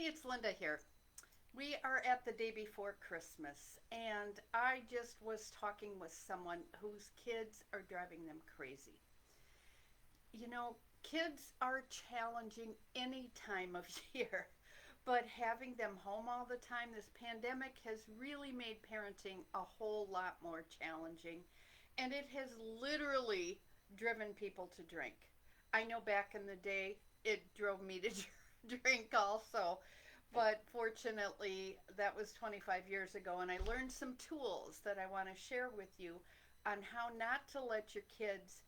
Hey, it's Linda here. We are at the day before Christmas, and I just was talking with someone whose kids are driving them crazy. You know, kids are challenging any time of year, but having them home all the time, this pandemic has really made parenting a whole lot more challenging, and it has literally driven people to drink. I know back in the day, it drove me to drink also. But fortunately, that was 25 years ago, and I learned some tools that I want to share with you on how not to let your kids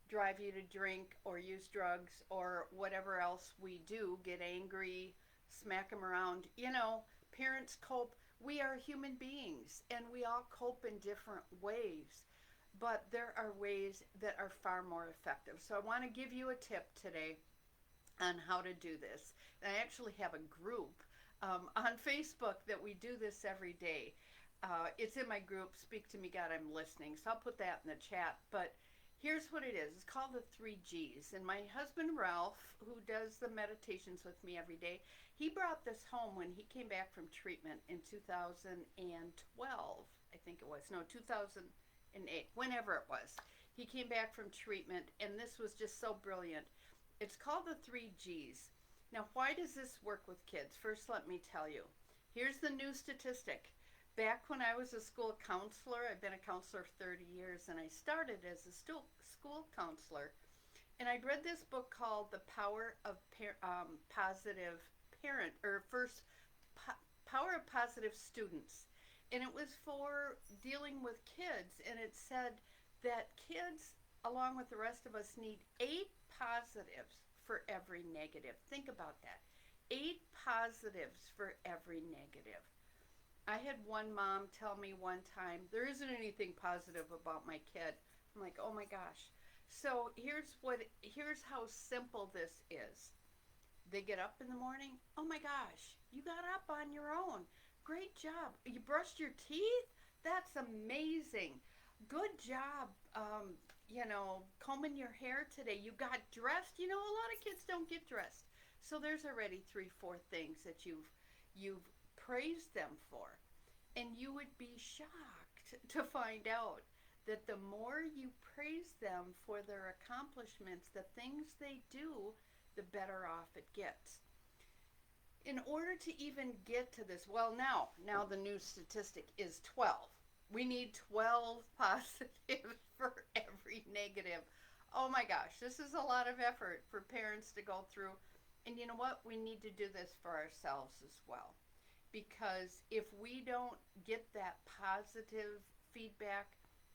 drive you to drink or use drugs or whatever else we do, get angry, smack them around. Parents cope. We are human beings, and we all cope in different ways. But there are ways that are far more effective. So I want to give you a tip today on how to do this. And I actually have a group on Facebook that we do this every day. It's in my group, Speak to Me God, I'm Listening. So I'll put that in the chat. But here's what it is. It's called the 3Gs. And my husband, Ralph, who does the meditations with me every day, he brought this home when he came back from treatment in 2012, I think it was. No, 2008, whenever it was. He came back from treatment, and this was just so brilliant. It's called the 3Gs. Now, why does this work with kids? First, let me tell you. Here's the new statistic. Back when I was a school counselor, I've been a counselor 30 years, and I started as a school counselor. And I'd read this book called The Power of Positive Parent, or first, Power of Positive Students. And it was for dealing with kids, and it said that kids, along with the rest of us, need 8 positives for every negative. Think about that. 8 positives for every negative. I had one mom tell me one time, there isn't anything positive about my kid. I'm like, oh my gosh. So here's how simple this is. They get up in the morning. Oh my gosh, you got up on your own. Great job. You brushed your teeth? That's amazing. Good job. Combing your hair today. You got dressed. A lot of kids don't get dressed. So there's already 3, 4 things that you've praised them for. And you would be shocked to find out that the more you praise them for their accomplishments, the things they do, the better off it gets. In order to even get to this, well, now the new statistic is 12. We need 12 positives for every negative. Oh my gosh, this is a lot of effort for parents to go through. And you know what? We need to do this for ourselves as well. Because if we don't get that positive feedback,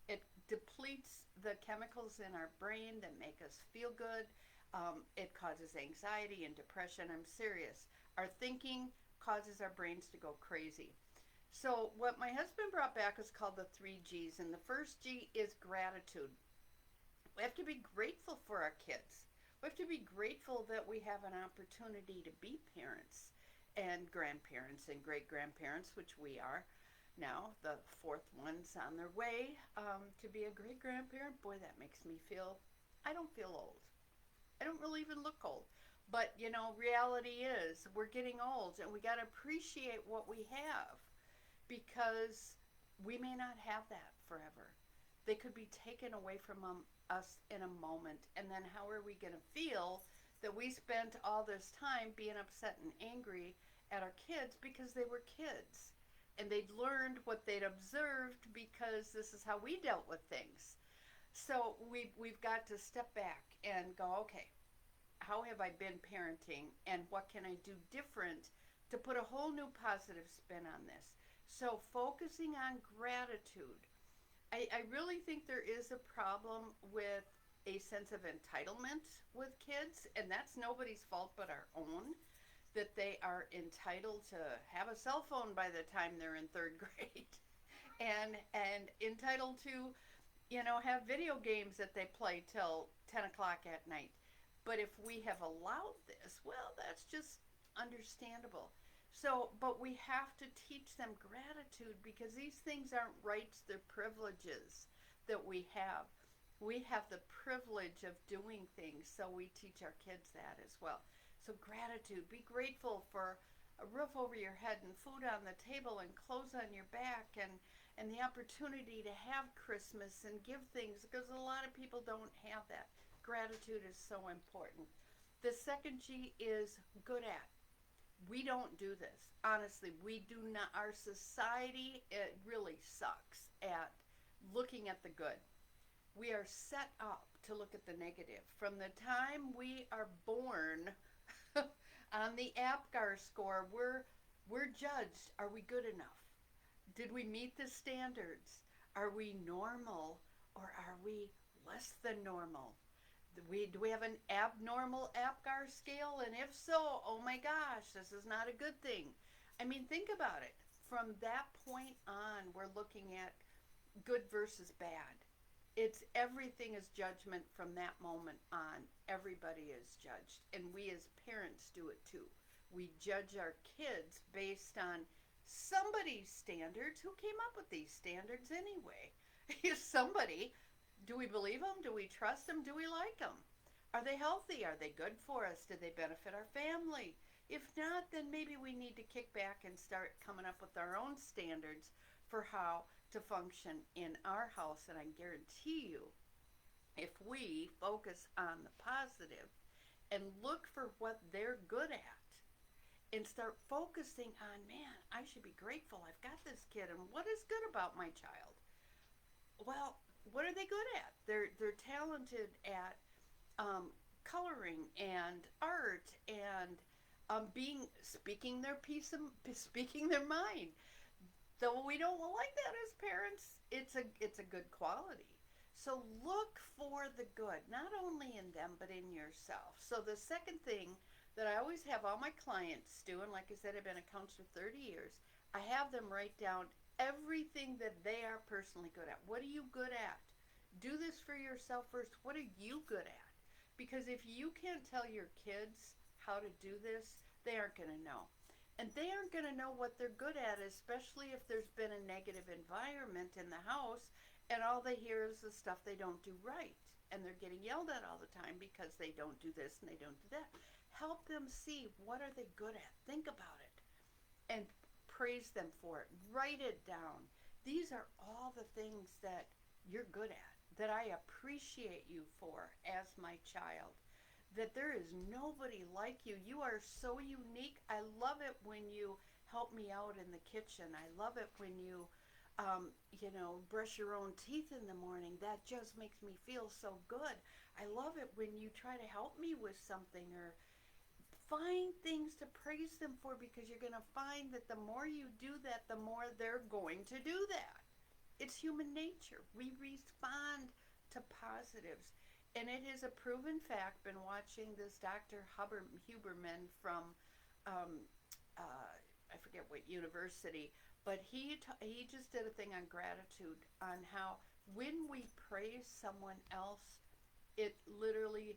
it depletes the chemicals in our brain that make us feel good. It causes anxiety and depression. I'm serious. Our thinking causes our brains to go crazy. So what my husband brought back is called the 3Gs, and the first G is gratitude. We have to be grateful for our kids. We have to be grateful that we have an opportunity to be parents and grandparents and great-grandparents, which we are now. The 4th one's on their way to be a great-grandparent. Boy, that makes me feel, I don't feel old. I don't really even look old. But, reality is we're getting old, and we got to appreciate what we have, because we may not have that forever. They could be taken away from us in a moment. And then how are we going to feel that we spent all this time being upset and angry at our kids because they were kids? And they'd learned what they'd observed because this is how we dealt with things. So we've got to step back and go, okay, how have I been parenting, and what can I do different to put a whole new positive spin on this? So focusing on gratitude. I really think there is a problem with a sense of entitlement with kids, and that's nobody's fault but our own, that they are entitled to have a cell phone by the time they're in 3rd grade and entitled to, have video games that they play till 10 o'clock at night. But if we have allowed this, well, that's just understandable. So, but we have to teach them gratitude, because these things aren't rights, they're privileges that we have. We have the privilege of doing things, so we teach our kids that as well. So gratitude, be grateful for a roof over your head and food on the table and clothes on your back and the opportunity to have Christmas and give things, because a lot of people don't have that. Gratitude is so important. The second G is good at. We don't do this. Honestly, we do not. Our society, it really sucks at looking at the good. We are set up to look at the negative. From the time we are born, on the APGAR score, we're judged. Are we good enough? Did we meet the standards? Are we normal or are we less than normal? Do we have an abnormal APGAR scale? And if so, oh my gosh, this is not a good thing. I mean, think about it. From that point on, we're looking at good versus bad. It's everything is judgment from that moment on. Everybody is judged. And we as parents do it too. We judge our kids based on somebody's standards. Who came up with these standards anyway? Somebody. Do we believe them? Do we trust them? Do we like them? Are they healthy? Are they good for us? Do they benefit our family? If not, then maybe we need to kick back and start coming up with our own standards for how to function in our house. And I guarantee you, if we focus on the positive and look for what they're good at and start focusing on, man, I should be grateful I've got this kid, and what is good about my child? Well, what are they good at? They're talented at coloring and art and speaking their mind. Though we don't like that as parents, it's a good quality. So look for the good, not only in them but in yourself. So the second thing that I always have all my clients do, and like I said, I've been a counselor 30 years, I have them write down everything that they are personally good at. What are you good at? Do this for yourself first. What are you good at? Because if you can't tell your kids how to do this, they aren't going to know. And they aren't going to know what they're good at, especially if there's been a negative environment in the house and all they hear is the stuff they don't do right. And they're getting yelled at all the time because they don't do this and they don't do that. Help them see, what are they good at? Think about it and praise them for it. Write it down. These are all the things that you're good at, that I appreciate you for as my child, that there is nobody like you. You are so unique. I love it when you help me out in the kitchen. I love it when you, brush your own teeth in the morning. That just makes me feel so good. I love it when you try to help me with something, or find things to praise them for, because you're going to find that the more you do that, the more they're going to do that. It's human nature. We respond to positives. And it is a proven fact, been watching this Dr. Huberman from, I forget what university, but he just did a thing on gratitude, on how when we praise someone else, it literally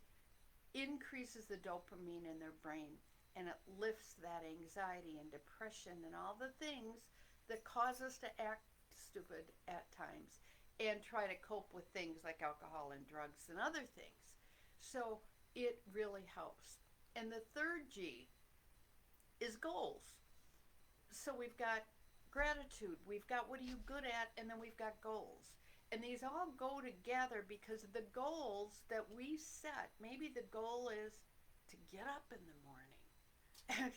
increases the dopamine in their brain, and it lifts that anxiety and depression and all the things that cause us to act stupid at times and try to cope with things like alcohol and drugs and other things. So it really helps. And the third G is goals. So we've got gratitude, we've got what are you good at, and then we've got goals. And these all go together because of the goals that we set. Maybe the goal is to get up in the morning. And,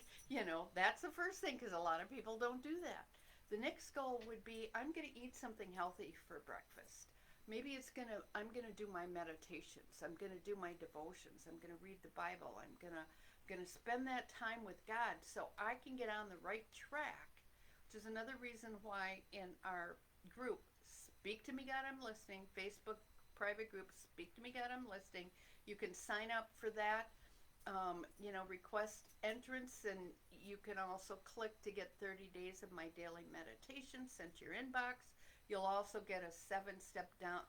that's the first thing, because a lot of people don't do that. The next goal would be, I'm going to eat something healthy for breakfast. Maybe I'm going to do my meditations. I'm going to do my devotions. I'm going to read the Bible. I'm going to spend that time with God so I can get on the right track, which is another reason why in our group, Speak to Me God, I'm Listening, Facebook private group, Speak to Me God, I'm Listening, you can sign up for that. Request entrance, and you can also click to get 30 days of my daily meditation sent to your inbox. You'll also get a 7-step down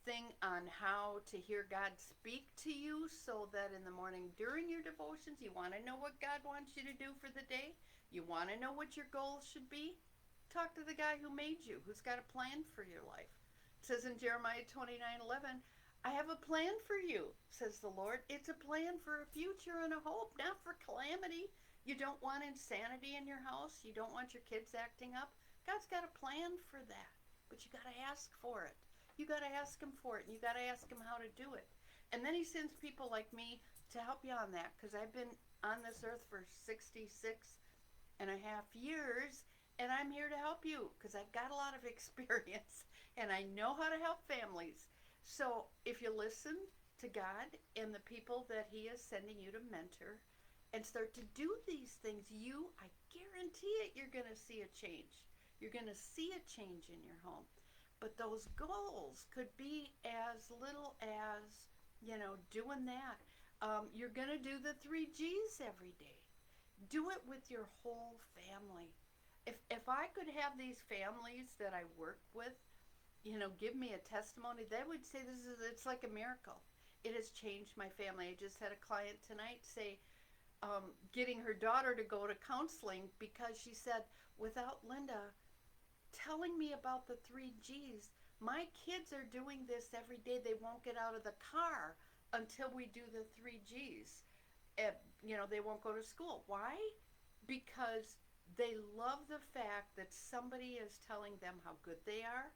thing on how to hear God speak to you, so that in the morning during your devotions, you want to know what God wants you to do for the day, you want to know what your goals should be, talk to the guy who made you, who's got a plan for your life. It says in Jeremiah 29:11, I have a plan for you, says the Lord. It's a plan for a future and a hope, not for calamity. You don't want insanity in your house. You don't want your kids acting up. God's got a plan for that, but you got to ask for it. You got to ask him for it, and you got to ask him how to do it. And then he sends people like me to help you on that, because I've been on this earth for 66.5 years, and I'm here to help you because I've got a lot of experience and I know how to help families. So if you listen to God and the people that he is sending you to mentor and start to do these things, I guarantee it, you're going to see a change. You're going to see a change in your home. But those goals could be as little as, doing that. You're going to do the 3Gs every day. Do it with your whole family. If I could have these families that I work with, give me a testimony, they would say it's like a miracle. It has changed my family. I just had a client tonight say, getting her daughter to go to counseling because she said, without Linda telling me about the 3Gs, my kids are doing this every day. They won't get out of the car until we do the 3Gs. They won't go to school. Why? Because they love the fact that somebody is telling them how good they are.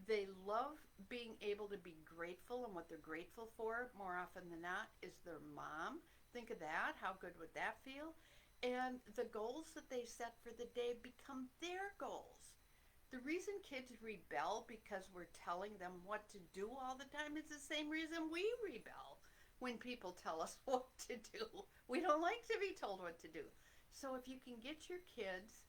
They love being able to be grateful, and what they're grateful for more often than not is their mom. Think of that. How good would that feel? And the goals that they set for the day become their goals. The reason kids rebel because we're telling them what to do all the time is the same reason we rebel when people tell us what to do. We don't like to be told what to do. So if you can get your kids,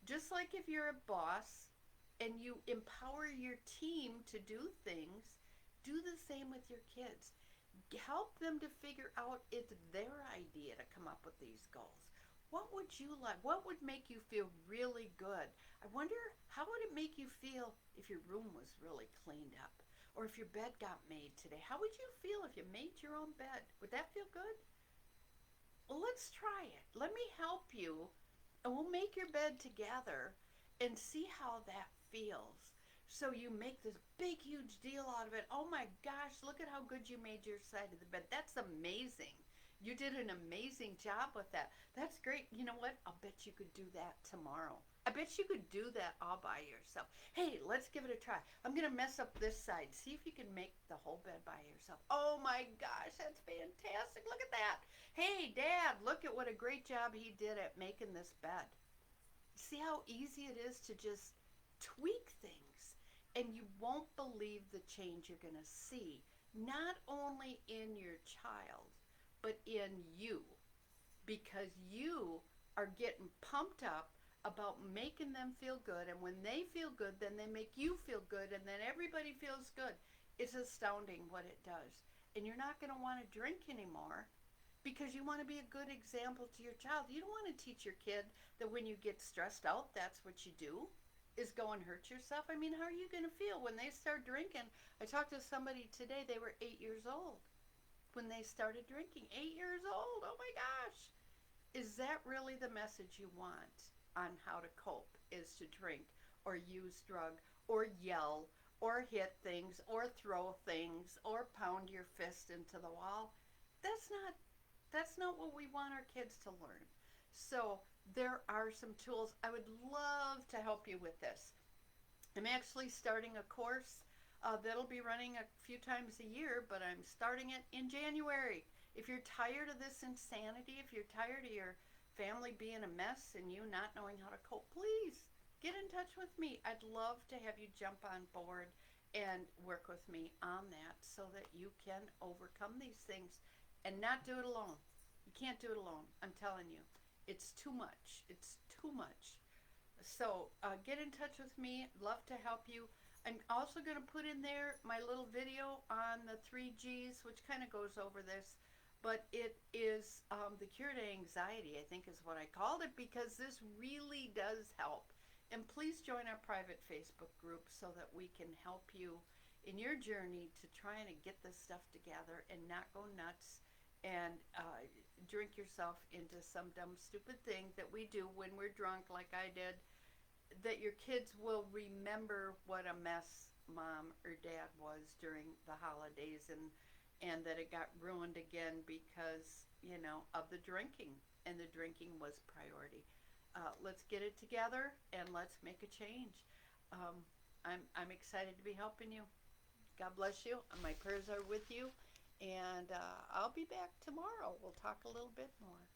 just like if you're a boss and you empower your team to do things, do the same with your kids. Help them to figure out it's their idea to come up with these goals. What would you like? What would make you feel really good? I wonder, how would it make you feel if your room was really cleaned up? Or if your bed got made today? How would you feel if you made your own bed? Would that feel good? Well, let's try it. Let me help you, and we'll make your bed together and see how that feels. So you make this big, huge deal out of it. Oh my gosh, look at how good you made your side of the bed. That's amazing. You did an amazing job with that. That's great. You know what? I'll bet you could do that tomorrow. I bet you could do that all by yourself. Hey, let's give it a try. I'm going to mess up this side. See if you can make the whole bed by yourself. Oh my gosh, that's fantastic. Look at that. Hey, Dad, look at what a great job he did at making this bed. See how easy it is to just tweak things, and you won't believe the change you're going to see, not only in your child, but in you, because you are getting pumped up about making them feel good, and when they feel good, then they make you feel good, and then everybody feels good. It's astounding what it does. And you're not going to want to drink anymore because you want to be a good example to your child. You don't want to teach your kid that when you get stressed out, that's what you do, is go and hurt yourself. I mean, how are you going to feel when they start drinking? I talked to somebody today, they were 8 years old when they started drinking. 8 years old, oh my gosh. Is that really the message you want on how to cope, is to drink or use drug or yell or hit things or throw things or pound your fist into the wall? That's not what we want our kids to learn. So there are some tools. I would love to help you with this. I'm actually starting a course that'll be running a few times a year, but I'm starting it in January. If you're tired of this insanity, if you're tired of your family being a mess and you not knowing how to cope, please get in touch with me. I'd love to have you jump on board and work with me on that so that you can overcome these things and not do it alone. You can't do it alone. I'm telling you, it's too much. It's too much. So get in touch with me. Love to help you. I'm also going to put in there my little video on the 3Gs, which kind of goes over this. But it is the cure to anxiety, I think is what I called it, because this really does help. And please join our private Facebook group so that we can help you in your journey to trying to get this stuff together and not go nuts and drink yourself into some dumb, stupid thing that we do when we're drunk, like I did, that your kids will remember what a mess mom or dad was during the holidays, and that it got ruined again because, of the drinking. and the drinking was priority. Let's get it together and let's make a change. I'm excited to be helping you. God bless you. My prayers are with you. And I'll be back tomorrow. We'll talk a little bit more.